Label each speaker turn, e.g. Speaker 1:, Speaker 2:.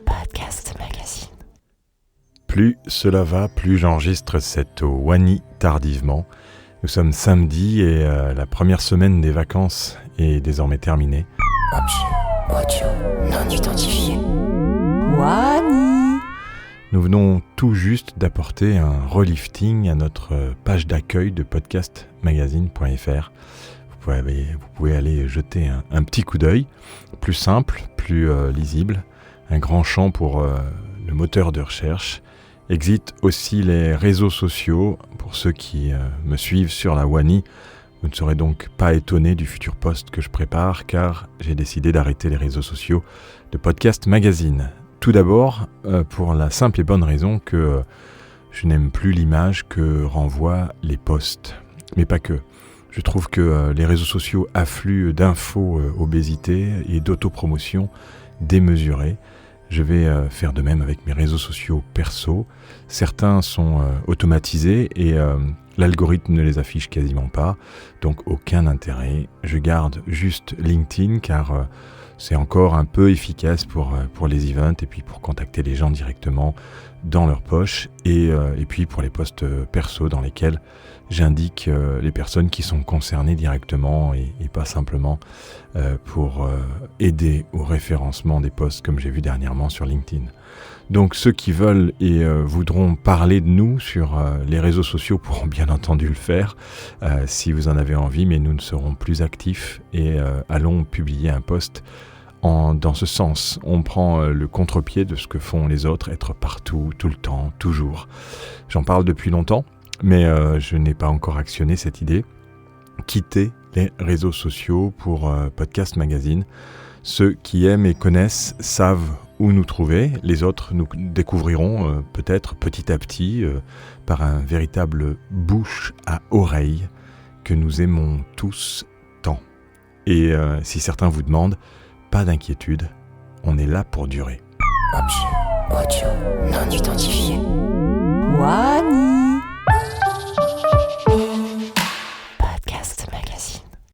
Speaker 1: Podcast Magazine.
Speaker 2: Plus cela va, plus j'enregistre cette Wani tardivement. Nous sommes samedi et la première semaine des vacances est désormais terminée.
Speaker 1: Audio non identifié. Wani.
Speaker 2: Nous venons tout juste d'apporter un relifting à notre page d'accueil de podcastmagazine.fr. Vous pouvez aller jeter un petit coup d'œil, plus simple, plus lisible, un grand champ pour le moteur de recherche. Exit aussi les réseaux sociaux. Pour ceux qui me suivent sur la Wani, vous ne serez donc pas étonnés du futur post que je prépare, car j'ai décidé d'arrêter les réseaux sociaux de Podcast Magazine. Tout d'abord, pour la simple et bonne raison que je n'aime plus l'image que renvoient les posts. Mais pas que. Je trouve que les réseaux sociaux affluent d'infos obésité et d'autopromotion démesurée. Je vais faire de même avec mes réseaux sociaux perso. Certains sont automatisés et l'algorithme ne les affiche quasiment pas, donc aucun intérêt. Je garde juste LinkedIn car c'est encore un peu efficace pour les events et puis pour contacter les gens directement dans leur poche et puis pour les posts perso dans lesquels j'indique les personnes qui sont concernées directement et pas simplement pour aider au référencement des posts comme j'ai vu dernièrement sur LinkedIn. Donc ceux qui veulent et voudront parler de nous sur les réseaux sociaux pourront bien entendu le faire si vous en avez envie, mais nous ne serons plus actifs et allons publier un post dans ce sens. On prend le contre-pied de ce que font les autres, être partout, tout le temps, toujours. J'en parle depuis longtemps, mais je n'ai pas encore actionné cette idée. Quitter les réseaux sociaux pour Podcast Magazine. Ceux qui aiment et connaissent savent où nous trouver. Les autres nous découvriront peut-être petit à petit par un véritable bouche à oreille que nous aimons tous tant. Et si certains vous demandent, pas d'inquiétude, on est là pour durer.
Speaker 1: Audio non identifié. Wani.